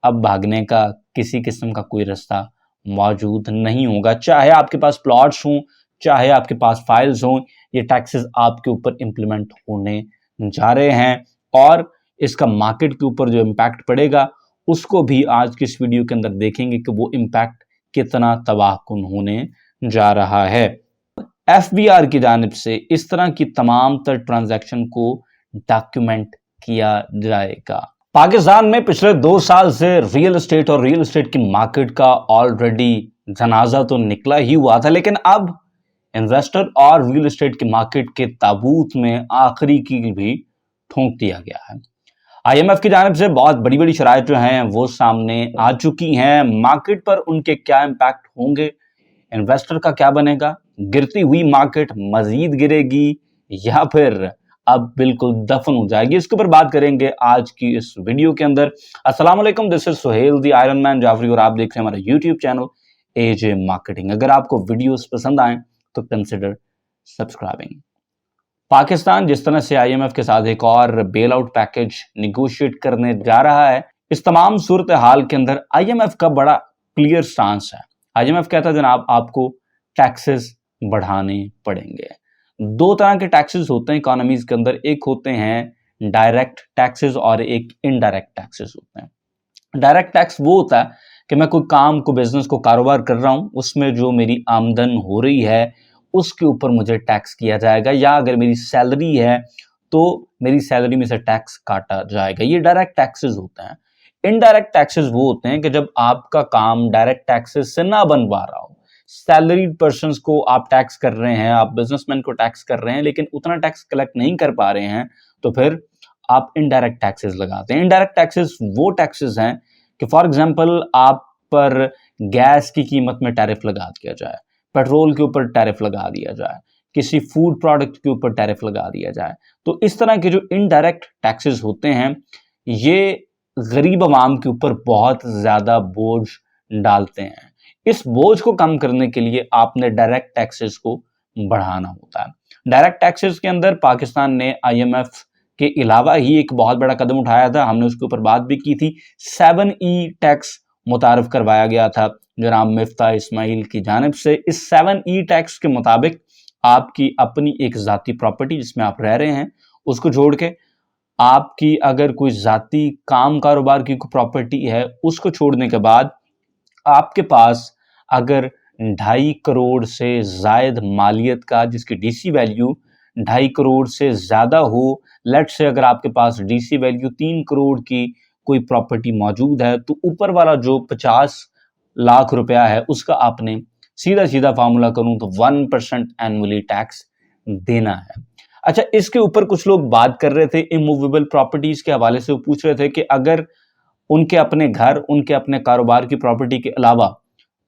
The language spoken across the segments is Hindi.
अब भागने का किसी किस्म का कोई रास्ता मौजूद नहीं होगा। चाहे आपके पास प्लॉट्स हों, चाहे आपके पास फाइल्स हों, ये टैक्सेस आपके ऊपर इम्प्लीमेंट होने जा रहे हैं और इसका मार्केट के ऊपर जो इम्पैक्ट पड़ेगा उसको भी आज की इस वीडियो के अंदर देखेंगे कि वो इम्पैक्ट कितना तबाहकुन होने जा रहा है। एफबीआर की जानिब से इस तरह की तमाम तर ट्रांजैक्शन को डॉक्यूमेंट किया जाएगा। पाकिस्तान में पिछले 2 साल से रियल एस्टेट और रियल एस्टेट की मार्केट का ऑलरेडी जनाजा तो निकला ही हुआ था, लेकिन अब इन्वेस्टर और रियल एस्टेट की मार्केट के ताबूत में आखिरी कील भी ठोंक दिया गया है। आईएमएफ की जानिब से बहुत बड़ी बड़ी शराइत जो हैं वो सामने आ चुकी हैं। मार्केट पर उनके क्या इम्पैक्ट होंगे, इन्वेस्टर का क्या बनेगा, गिरती हुई मार्केट मजीद गिरेगी या फिर अब बिल्कुल दफन हो जाएगी, इसके ऊपर बात करेंगे आज की इस वीडियो के अंदर। अस्सलाम वालेकुम, this is Suhail the iron man Jafri और आप देख रहे हैं हमारा यूट्यूब चैनल एजे मार्केटिंग। अगर आपको वीडियोस पसंद आए तो कंसिडर सब्सक्राइबिंग। पाकिस्तान जिस तरह से आईएमएफ के साथ एक और बेल आउट पैकेज निगोशिएट करने जा रहा है, इस तमाम सूरत हाल के अंदर आईएमएफ का बड़ा क्लियर स्टांस है। आईएमएफ कहता है जनाब आपको टैक्सेस बढ़ाने पड़ेंगे। 2 तरह के टैक्सेस होते हैं इकोनॉमीज के अंदर, एक होते हैं डायरेक्ट टैक्सेस और एक इनडायरेक्ट टैक्सेस होते हैं। डायरेक्ट टैक्स वो होता है कि मैं कोई काम को, बिजनेस को, कारोबार कर रहा हूं, उसमें जो मेरी आमदन हो रही है उसके ऊपर मुझे टैक्स किया जाएगा, या अगर मेरी सैलरी है तो मेरी सैलरी में से टैक्स काटा जाएगा। ये डायरेक्ट टैक्सेस होते हैं। इनडायरेक्ट टैक्सेस वो होते हैं कि जब आपका काम डायरेक्ट टैक्सेस से ना बन पा रहा हो, सैलरीड पर्संस को आप टैक्स कर रहे हैं, आप बिजनेसमैन को टैक्स कर रहे हैं, लेकिन उतना टैक्स कलेक्ट नहीं कर पा रहे हैं, तो फिर आप इनडायरेक्ट टैक्सेस लगाते हैं। इनडायरेक्ट टैक्सेस वो टैक्सेस हैं कि फॉर एग्जांपल आप पर गैस की कीमत में टैरिफ लगा दिया जाए, पेट्रोल के ऊपर टैरिफ लगा दिया जाए, किसी फूड प्रोडक्ट के ऊपर टैरिफ लगा दिया जाए। तो इस तरह के जो इनडायरेक्ट टैक्सेस होते हैं ये गरीब आवाम के ऊपर बहुत ज्यादा बोझ डालते हैं। इस बोझ को कम करने के लिए आपने डायरेक्ट टैक्सेस को बढ़ाना होता है। डायरेक्ट टैक्सेस के अंदर पाकिस्तान ने आईएमएफ के अलावा ही एक बहुत बड़ा कदम उठाया था, हमने उसके ऊपर बात भी की थी। 7E टैक्स मुतारफ करवाया गया था जनाब मिफ्ता इस्माइल की जानिब से। इस 7E टैक्स के मुताबिक आपकी अपनी एक जाती प्रॉपर्टी जिसमें आप रह रहे हैं उसको छोड़ के आपकी अगर कोई जाती काम कारोबार की कोई प्रॉपर्टी है उसको छोड़ने के बाद आपके पास अगर 2.5 करोड़ से जायद मालियत का, जिसकी डीसी वैल्यू 2.5 करोड़ से ज्यादा हो, लेट से अगर आपके पास डीसी वैल्यू 3 करोड़ की कोई प्रॉपर्टी मौजूद है, तो ऊपर वाला जो 50 लाख रुपया है उसका आपने सीधा सीधा फार्मूला करूं तो 1% एनुअली टैक्स देना है। अच्छा, इसके ऊपर कुछ लोग बात कर रहे थे इमूवेबल प्रॉपर्टीज के हवाले से। वो पूछ रहे थे कि अगर उनके अपने घर, उनके अपने कारोबार की प्रॉपर्टी के अलावा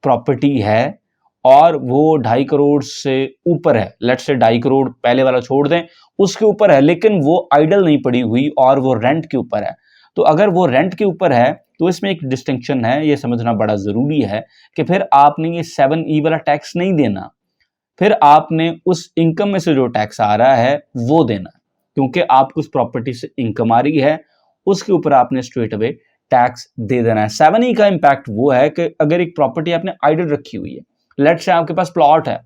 प्रॉपर्टी है और वो 2.5 करोड़ से ऊपर है, लेट से 2.5 करोड़ पहले वाला छोड़ दें, उसके ऊपर है, लेकिन वो आइडल नहीं पड़ी हुई और वो रेंट के ऊपर है, तो अगर वो रेंट के ऊपर है तो इसमें एक डिस्टिंक्शन है, ये समझना बड़ा जरूरी है कि फिर आपने ये 7E वाला टैक्स नहीं देना, फिर आपने उस इनकम में से जो टैक्स आ रहा है वो देना, क्योंकि आपको उस प्रॉपर्टी से इनकम आ रही है, उसके ऊपर आपने स्ट्रेट अवे टैक्स दे देना है। 7E का इंपैक्ट वो है कि अगर एक प्रॉपर्टी आपने आइडल रखी हुई है, लेट से आपके पास प्लॉट है,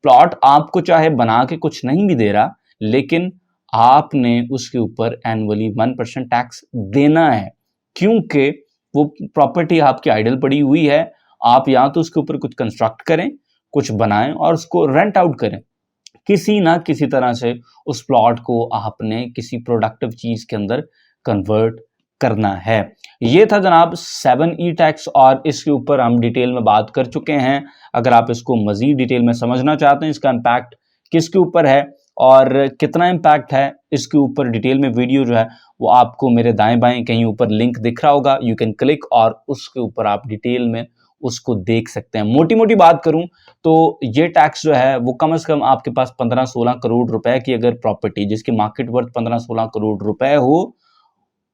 प्लॉट आपको चाहे बना के कुछ नहीं भी दे रहा, लेकिन आपने उसके ऊपर एनुअली 1% टैक्स देना है, क्योंकि वो प्रॉपर्टी आपकी आइडल पड़ी हुई है। आप या तो उसके ऊपर कुछ कंस्ट्रक्ट करें, कुछ बनाएं और उसको रेंट आउट करें, किसी ना किसी तरह से उस प्लॉट को आपने किसी प्रोडक्टिव चीज के अंदर कन्वर्ट करना है। ये था जनाब 7E टैक्स और इसके ऊपर हम डिटेल में बात कर चुके हैं। अगर आप इसको मजीद डिटेल में समझना चाहते हैं, इसका इम्पैक्ट किसके ऊपर है और कितना इम्पैक्ट है, इसके ऊपर डिटेल में वीडियो जो है वो आपको मेरे दाएं बाएं कहीं ऊपर लिंक दिख रहा होगा, यू कैन क्लिक और उसके ऊपर आप डिटेल में उसको देख सकते हैं। मोटी मोटी बात करूं तो ये टैक्स जो है वो कम से कम आपके पास 15-16 करोड़ रुपए की अगर प्रॉपर्टी जिसकी मार्केट वर्थ 15-16 करोड़ रुपए हो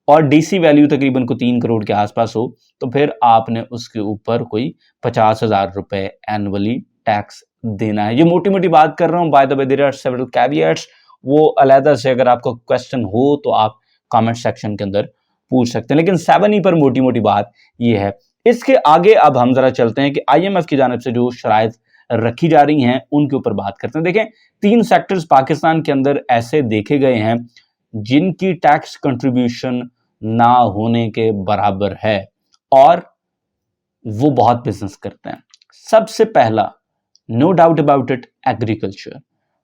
और डीसी वैल्यू तकरीबन को 3 करोड़ के आसपास हो, तो फिर आपने उसके ऊपर कोई 50,000 रुपए एनुअली टैक्स देना है। ये मोटी मोटी बात कर रहा हूँ, by the way there are several caveats, वो अलहदा से अगर आपको क्वेश्चन हो तो आप कमेंट सेक्शन के अंदर पूछ सकते हैं, लेकिन 7 ही पर मोटी मोटी बात ये है। इसके आगे अब हम जरा चलते हैं कि आईएमएफ की जानिब से जो शराइत रखी जा रही हैं उनके ऊपर बात करते हैं। देखें, 3 सेक्टर्स पाकिस्तान के अंदर ऐसे देखे गए हैं जिनकी टैक्स कंट्रीब्यूशन ना होने के बराबर है और वो बहुत बिजनेस करते हैं। सबसे पहला, no doubt about it, agriculture.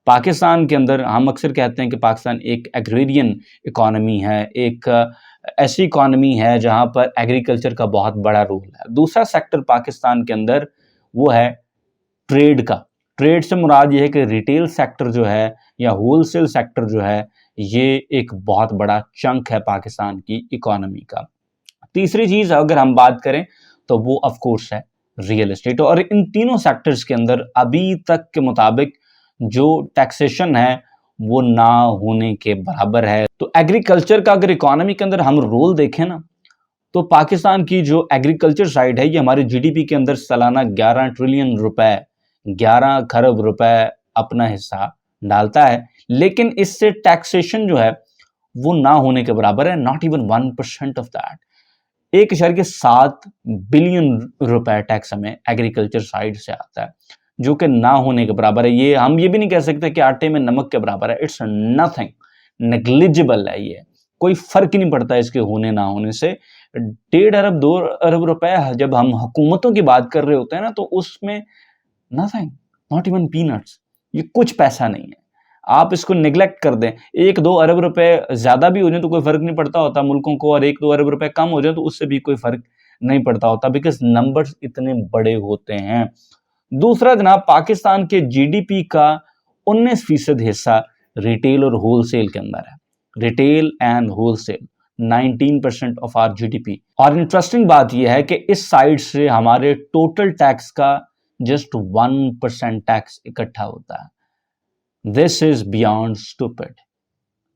Pakistan के अंदर हम अक्सर कहते हैं कि पाकिस्तान एक एग्रेरियन इकोनॉमी है, एक ऐसी इकोनॉमी है जहां पर एग्रीकल्चर का बहुत बड़ा रोल है। दूसरा सेक्टर पाकिस्तान के अंदर वो है ट्रेड का। ट्रेड से मुराद ये है कि रिटेल सेक्टर जो है या होलसेल सेक्टर जो है, ये एक बहुत बड़ा चंक है पाकिस्तान की इकोनॉमी का। तीसरी चीज अगर हम बात करें तो वो ऑफ कोर्स है रियल एस्टेट। और इन तीनों सेक्टर्स के अंदर अभी तक के मुताबिक जो टैक्सेशन है वो ना होने के बराबर है। तो एग्रीकल्चर का अगर इकोनॉमी के अंदर हम रोल देखें ना, तो पाकिस्तान की जो एग्रीकल्चर साइड है ये हमारे जीडीपी के अंदर सालाना 11 ट्रिलियन रुपए, 11 खरब रुपए अपना हिस्सा डालता है, लेकिन इससे टैक्सेशन जो है वो ना होने के बराबर है, not even 1% of that. 1.7 billion रुपए टैक्स हमें एग्रीकल्चर साइड से आता है, जो कि ना होने के बराबर है। ये हम ये भी नहीं कह सकते कि आटे में नमक के बराबर है, इट्स नथिंग, नेग्लिजिबल है, ये कोई फर्क ही नहीं पड़ता इसके होने ना होने से। 1.5 अरब 2 अरब रुपए जब हम हुकूमतों की बात कर रहे होते हैं ना, तो उसमें नथिंग, नॉट इवन पीनट्स, ये कुछ पैसा नहीं है। आप इसको निगलेक्ट कर दें, 1-2 अरब रुपए ज्यादा भी हो जाए तो कोई फर्क नहीं पड़ता होता मुल्कों को, और 1-2 अरब रुपए कम हो जाए तो उससे भी कोई फर्क नहीं पड़ता होता, बिकॉज नंबर्स इतने बड़े होते हैं। दूसरा जनाब, पाकिस्तान के जीडीपी का 19% हिस्सा रिटेल और होलसेल के अंदर है। Retail and wholesale 19% of our GDP. और इंटरेस्टिंग बात यह है कि इस साइड से हमारे टोटल टैक्स का जस्ट 1% टैक्स इकट्ठा होता है। This is beyond stupid,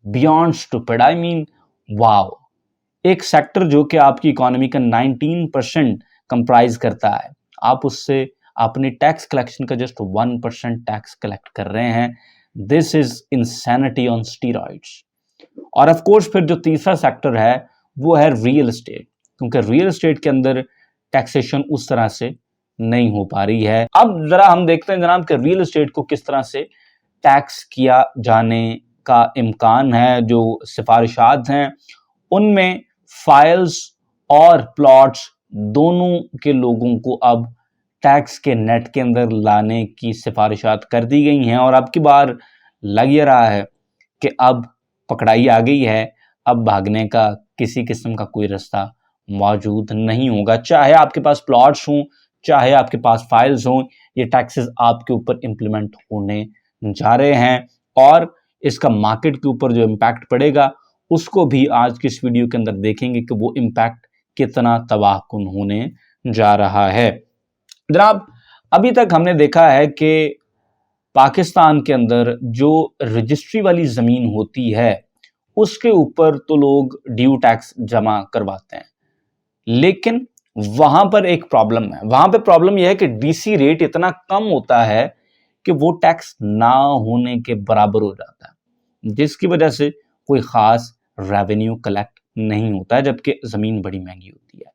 beyond stupid, I mean wow. एक सेक्टर जो कि आपकी इकोनॉमी का 19% कंप्राइज करता है, आप उससे अपनी टैक्स कलेक्शन का जस्ट 1% टैक्स कलेक्ट कर रहे हैं। This is insanity on steroids. और ऑफ कोर्स फिर जो तीसरा सेक्टर है वो है रियल एस्टेट, क्योंकि रियल एस्टेट के अंदर टैक्सेशन उस तरह से नहीं हो पा रही है। अब जरा हम देखते हैं जनाब कि रियल एस्टेट को किस तरह से टैक्स किया जाने का इम्कान है। जो सिफारिशात हैं उनमें फाइल्स और प्लॉट्स दोनों के लोगों को अब टैक्स के नेट के अंदर लाने की सिफारिशात कर दी गई हैं। और अब की बार लग ये रहा है कि अब पकड़ाई आ गई है, अब भागने का किसी किस्म का कोई रास्ता मौजूद नहीं होगा। चाहे आपके पास प्लॉट्स हों, चाहे आपके पास फाइल्स हों, ये टैक्सेस आपके ऊपर इम्प्लीमेंट होने जा रहे हैं और इसका मार्केट के ऊपर जो इम्पैक्ट पड़ेगा उसको भी आज की इस वीडियो के अंदर देखेंगे कि वो इम्पैक्ट कितना तबाहकुन होने जा रहा है। जनाब, अभी तक हमने देखा है कि पाकिस्तान के अंदर जो रजिस्ट्री वाली ज़मीन होती है उसके ऊपर तो लोग ड्यू टैक्स जमा करवाते हैं, लेकिन वहां पर एक प्रॉब्लम है। वहां पर प्रॉब्लम यह है कि डीसी रेट इतना कम होता है कि वो टैक्स ना होने के बराबर हो जाता है, जिसकी वजह से कोई खास रेवेन्यू कलेक्ट नहीं होता है, जबकि ज़मीन बड़ी महंगी होती है।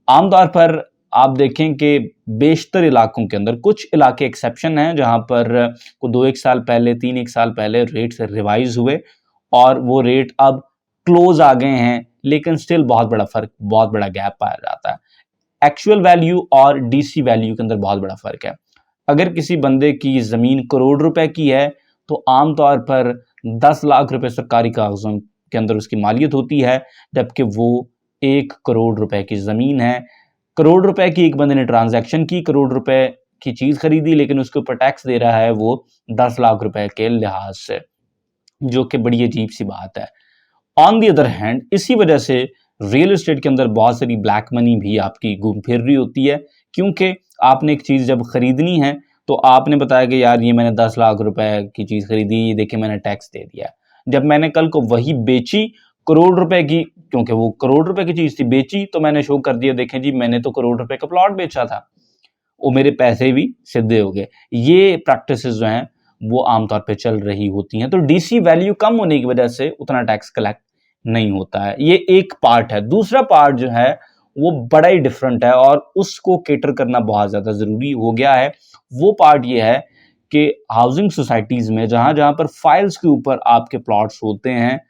आमतौर पर आप देखें कि बेशतर इलाकों के अंदर, कुछ इलाके एक्सेप्शन हैं जहां पर को 2-1 साल पहले 3-1 साल पहले रेट रिवाइज हुए और वो रेट अब क्लोज आ गए हैं, लेकिन स्टिल बहुत बड़ा फर्क, बहुत बड़ा गैप पाया जाता है। एक्चुअल वैल्यू और डीसी वैल्यू के अंदर बहुत बड़ा फर्क है। अगर किसी बंदे की ज़मीन करोड़ रुपए की है तो आमतौर पर 10 लाख रुपए सरकारी कागजों के अंदर उसकी मालियत होती है, जबकि वो 1 करोड़ रुपए की ज़मीन है। करोड़ रुपए की एक बंदे ने ट्रांजैक्शन की, करोड़ रुपए की चीज़ खरीदी, लेकिन उसके ऊपर टैक्स दे रहा है वो 10 लाख रुपए के लिहाज से, जो कि बड़ी अजीब सी बात है। ऑन दी अदर हैंड, इसी वजह से रियल एस्टेट के अंदर बहुत सारी ब्लैक मनी भी आपकी घूम फिर रही होती है, क्योंकि आपने एक चीज़ जब खरीदनी है तो आपने बताया कि यार ये मैंने 10 लाख रुपए की चीज़ खरीदी, ये देखिए मैंने टैक्स दे दिया। जब मैंने कल को वही बेची करोड़ रुपए की, क्योंकि वो करोड़ रुपए की चीज़ थी, बेची तो मैंने शो कर दिया, देखें जी मैंने तो करोड़ रुपए का प्लॉट बेचा था, वो मेरे पैसे भी सीधे हो गए। ये प्रैक्टिसेस जो हैं वो आमतौर पे चल रही होती हैं। तो डीसी वैल्यू कम होने की वजह से उतना टैक्स कलेक्ट नहीं होता है। ये एक पार्ट है। दूसरा पार्ट जो है वो बड़ा ही डिफरेंट है और उसको केटर करना बहुत ज्यादा जरूरी हो गया है। वो पार्ट ये है कि हाउसिंग सोसाइटीज में जहां जहां पर फाइल्स के ऊपर आपके प्लॉट्स होते हैं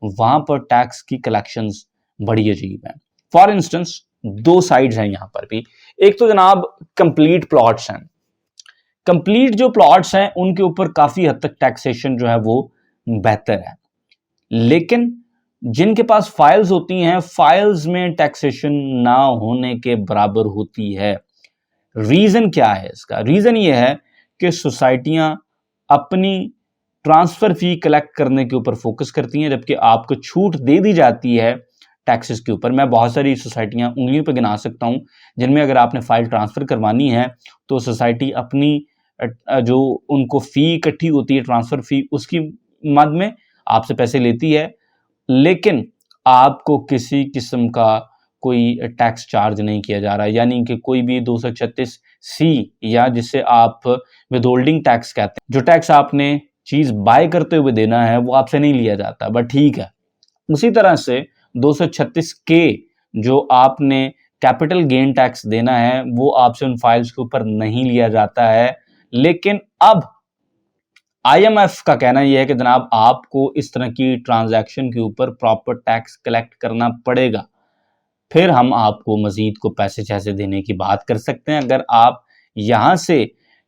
वहां पर टैक्स की कलेक्शंस बड़ी अजीब है। फॉर इंस्टेंस दो साइड्स हैं यहां पर भी। एक तो जनाब कंप्लीट प्लॉट्स हैं। कंप्लीट जो प्लॉट्स हैं उनके ऊपर काफी हद तक टैक्सेशन जो है वो बेहतर है, लेकिन जिनके पास फाइल्स होती हैं फाइल्स में टैक्सेशन ना होने के बराबर होती है। रीजन क्या है इसका? रीजन ये है कि सोसाइटियां अपनी ट्रांसफर फी कलेक्ट करने के ऊपर फोकस करती हैं, जबकि आपको छूट दे दी जाती है टैक्सेस के ऊपर। मैं बहुत सारी सोसाइटियां उंगलियों पर गिना सकता हूं जिनमें अगर आपने फाइल ट्रांसफर करवानी है तो सोसाइटी अपनी जो उनको फी इकट्ठी होती है ट्रांसफर फी उसकी मद में आपसे पैसे लेती है, लेकिन आपको किसी किस्म का कोई टैक्स चार्ज नहीं किया जा रहा है। यानी कि कोई भी 236C या जिसे आप विदहोल्डिंग टैक्स कहते हैं, जो टैक्स आपने चीज बाय करते हुए देना है वो आपसे नहीं लिया जाता, बट ठीक है। उसी तरह से 236K जो आपने कैपिटल गेन टैक्स देना है वो आपसे उन फाइल्स के ऊपर नहीं लिया जाता है। लेकिन अब IMF का कहना यह है कि जनाब आपको इस तरह की ट्रांजैक्शन के ऊपर प्रॉपर टैक्स कलेक्ट करना पड़ेगा, फिर हम आपको मजीद को पैसे जैसे देने की बात कर सकते हैं। अगर आप यहां से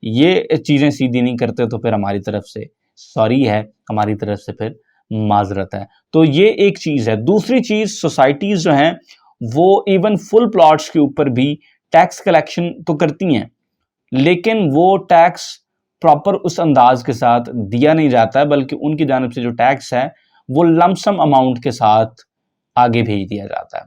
ये चीजें सीधी नहीं करते तो फिर हमारी तरफ से सॉरी है, हमारी तरफ से फिर माजरत है। तो ये एक चीज है। दूसरी चीज, सोसाइटीज जो हैं वो इवन फुल प्लॉट्स के ऊपर भी टैक्स कलेक्शन तो करती हैं, लेकिन वो टैक्स प्रॉपर उस अंदाज के साथ दिया नहीं जाता है, बल्कि उनकी जानिब से जो टैक्स है वो लमसम अमाउंट के साथ आगे भेज दिया जाता है।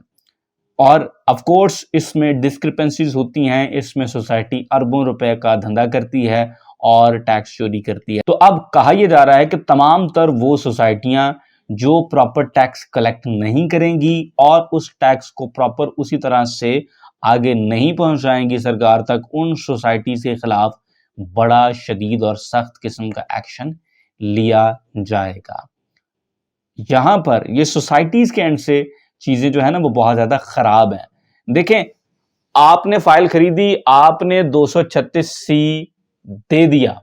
और ऑफ कोर्स इसमें डिस्क्रिपेंसीज होती हैं, इसमें सोसाइटी अरबों रुपए का धंधा करती है और टैक्स चोरी करती है। तो अब कहा यह जा रहा है कि तमाम तर वो सोसाइटियां जो प्रॉपर टैक्स कलेक्ट नहीं करेंगी और उस टैक्स को प्रॉपर उसी तरह से आगे नहीं पहुंचाएंगी सरकार तक, उन सोसाइटी के खिलाफ बड़ा शदीद और सख्त किस्म का एक्शन लिया जाएगा। यहां पर ये सोसाइटीज के एंड से चीजें जो है ना वो बहुत ज्यादा खराब हैं। देखें, आपने फाइल खरीदी, आपने 236C दे दिया,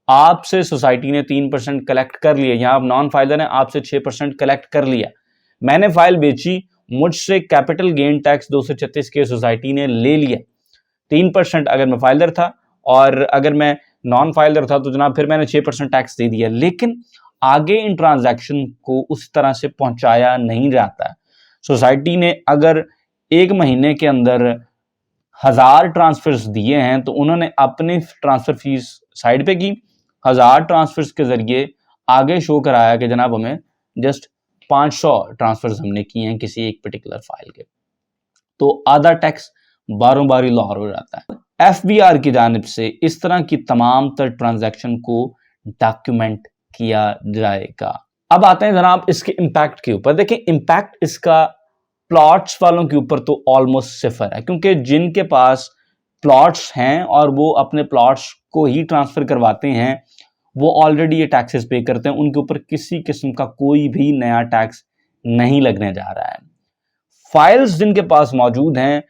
आपसे सोसाइटी ने 3% कलेक्ट कर लिया। यहां आप नॉन फाइलर हैं, आपसे 6% कलेक्ट कर लिया। मैंने फाइल बेची, मुझसे capital gain tax 236K society ने ले लिया। 3% अगर मैं फाइलर था और अगर मैं नॉन फाइलर था तो जनाब फिर मैंने 6% टैक्स दे दिया, लेकिन आगे इन ट्रांजैक्शन को उस तरह से पहुंचाया नहीं जाता है। सोसाइटी ने अगर एक महीने के अंदर 1000 ट्रांसफर्स दिए हैं तो उन्होंने अपनी ट्रांसफर फीस साइड पे की, 1000 ट्रांसफर्स के जरिए आगे शो कराया कि जनाब हमें जस्ट 500 ट्रांसफर्स हमने किए हैं किसी एक पर्टिकुलर फाइल के, तो आधा टैक्स बारों बारी लाहौर हो जाता है। FBR की जानिब से इस तरह की तमाम तर ट्रांजैक्शन को डॉक्यूमेंट किया जाएगा। अब आते हैं जनाब इसके इंपैक्ट के ऊपर। देखिए, इंपैक्ट इसका प्लॉट्स वालों के ऊपर तो ऑलमोस्ट सिफर है, क्योंकि जिनके पास प्लॉट्स हैं और वो अपने प्लॉट्स को ही ट्रांसफर करवाते हैं वो ऑलरेडी ये टैक्सेस पे करते हैं, उनके ऊपर किसी किस्म का कोई भी नया टैक्स नहीं लगने जा रहा है। फाइल्स जिनके पास मौजूद हैं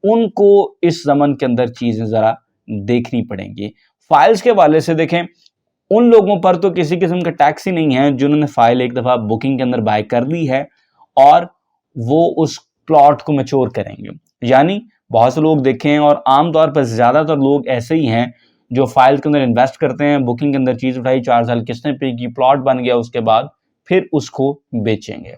उनको इस जमन के अंदर चीजें जरा देखनी पड़ेंगी। फाइल्स के हवाले से देखें, उन लोगों पर तो किसी किस्म का टैक्स ही नहीं है जिन्होंने फाइल एक दफा बुकिंग के अंदर बाय कर ली है और वो उस प्लॉट को मैच्योर करेंगे। यानी बहुत से लोग देखें और आमतौर पर ज्यादातर लोग ऐसे ही हैं जो फाइल के अंदर इन्वेस्ट करते हैं, बुकिंग के अंदर चीज उठाई, 4 साल किस्तें पे की, प्लॉट बन गया, उसके बाद फिर उसको बेचेंगे,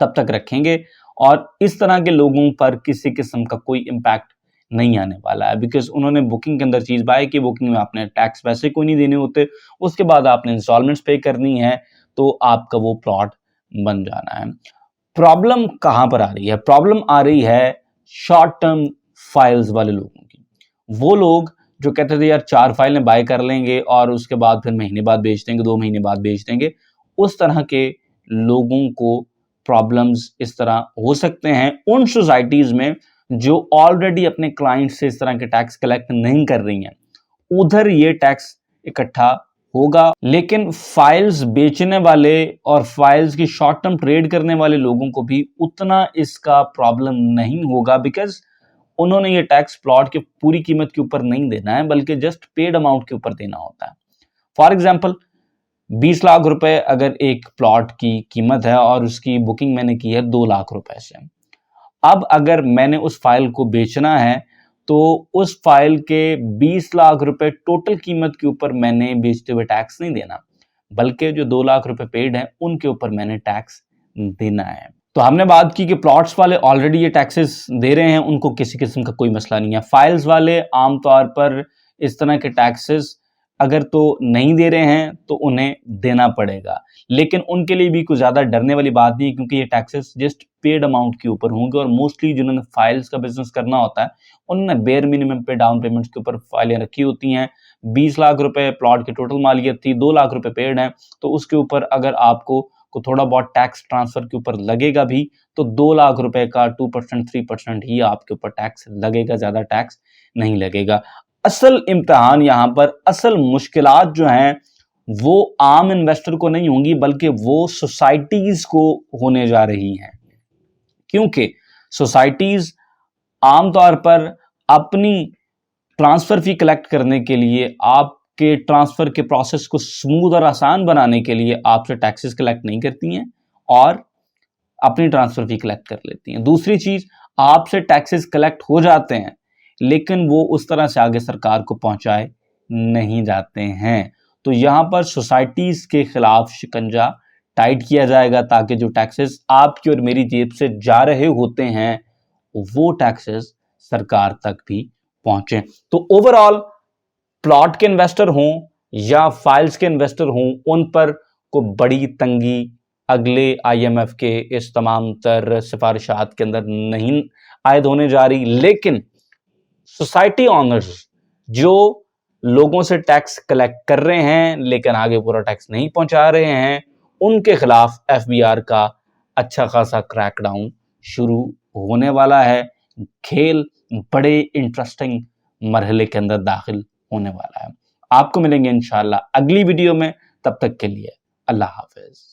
तब तक रखेंगे और इस तरह के लोगों पर किसी किस्म का कोई इंपैक्ट नहीं आने वाला है, बिकॉज उन्होंने बुकिंग के अंदर चीज बाय की, बुकिंग में आपने टैक्स वैसे कोई नहीं देने होते, उसके बाद आपने इंस्टॉलमेंट्स पे करनी है तो आपका वो प्लॉट बन जाना है। प्रॉब्लम कहां पर आ रही है? प्रॉब्लम आ रही है शॉर्ट टर्म फाइल्स वाले लोगों की। वो लोग जो कहते थे यार 4 फाइलें बाय कर लेंगे और उसके बाद फिर महीने बाद बेच देंगे, 2 महीने बाद बेच देंगे, उस तरह के लोगों को प्रॉब्लम्स इस तरह हो सकते हैं उन सोसाइटीज में जो ऑलरेडी अपने क्लाइंट से इस तरह के टैक्स कलेक्ट नहीं कर रही हैं, उधर ये टैक्स इकट्ठा होगा, लेकिन फाइल्स बेचने वाले और फाइल्स की शॉर्ट टर्म ट्रेड करने वाले लोगों को भी उतना इसका प्रॉब्लम नहीं होगा, बिकॉज उन्होंने ये टैक्स प्लॉट की पूरी कीमत के ऊपर नहीं देना है, बल्कि जस्ट पेड अमाउंट के ऊपर देना होता है। फॉर एग्जाम्पल 20 लाख रुपए अगर एक प्लॉट की कीमत है और उसकी बुकिंग मैंने की है 2 लाख रुपए से, अब अगर मैंने उस फाइल को बेचना है तो उस फाइल के 20 लाख रुपए टोटल कीमत के ऊपर मैंने बेचते हुए टैक्स नहीं देना, बल्कि जो 2 लाख रुपए पेड है उनके ऊपर मैंने टैक्स देना है। तो हमने बात की कि प्लॉट्स वाले ऑलरेडी ये टैक्सेस दे रहे हैं, उनको किसी किस्म का कोई मसला नहीं है। फाइल्स वाले आमतौर पर इस तरह के टैक्सेस अगर तो नहीं दे रहे हैं तो उन्हें देना पड़ेगा, लेकिन उनके लिए भी कुछ ज़्यादा डरने वाली बात नहीं है, क्योंकि ये टैक्सेस जस्ट पेड अमाउंट के ऊपर होंगे। और मोस्टली जिन्होंने फाइल्स का बिजनेस करना होता है उन्होंने बेयर मिनिमम पे डाउन पेमेंट्स के ऊपर फाइलें रखी होती हैं। 20 लाख रुपए प्लॉट की टोटल मालियत थी, 2 लाख रुपए पेड हैं, तो उसके ऊपर अगर आपको को थोड़ा बहुत टैक्स ट्रांसफर के ऊपर लगेगा भी तो 2 लाख रुपए का 2% 3% ही आपके ऊपर टैक्स लगेगा, ज्यादा टैक्स नहीं लगेगा। असल इम्तिहान यहां पर, असल मुश्किलात जो हैं वो आम इन्वेस्टर को नहीं होंगी, बल्कि वो सोसाइटीज को होने जा रही हैं, क्योंकि सोसाइटीज आमतौर पर अपनी ट्रांसफर फी कलेक्ट करने के लिए, आपके ट्रांसफर के प्रोसेस को स्मूथ और आसान बनाने के लिए आपसे टैक्सेस कलेक्ट नहीं करती हैं और अपनी ट्रांसफर फी कलेक्ट कर लेती हैं। दूसरी चीज, आपसे टैक्सेस कलेक्ट हो जाते हैं लेकिन वो उस तरह से आगे सरकार को पहुंचाए नहीं जाते हैं। तो यहां पर सोसाइटीज के खिलाफ शिकंजा टाइट किया जाएगा, ताकि जो टैक्सेस आपकी और मेरी जेब से जा रहे होते हैं वो टैक्सेस सरकार तक भी पहुंचे। तो ओवरऑल प्लॉट के इन्वेस्टर हों या फाइल्स के इन्वेस्टर हों, उन पर को बड़ी तंगी अगले IMF के इस तमाम तर सिफारिशात के अंदर नहीं आयद होने जा रही, लेकिन सोसाइटी ऑनर्स जो लोगों से टैक्स कलेक्ट कर रहे हैं लेकिन आगे पूरा टैक्स नहीं पहुंचा रहे हैं, उनके खिलाफ FBR का अच्छा खासा क्रैकडाउन शुरू होने वाला है। खेल बड़े इंटरेस्टिंग मरहले के अंदर दाखिल होने वाला है। आपको मिलेंगे इंशाल्लाह अगली वीडियो में, तब तक के लिए अल्लाह हाफिज।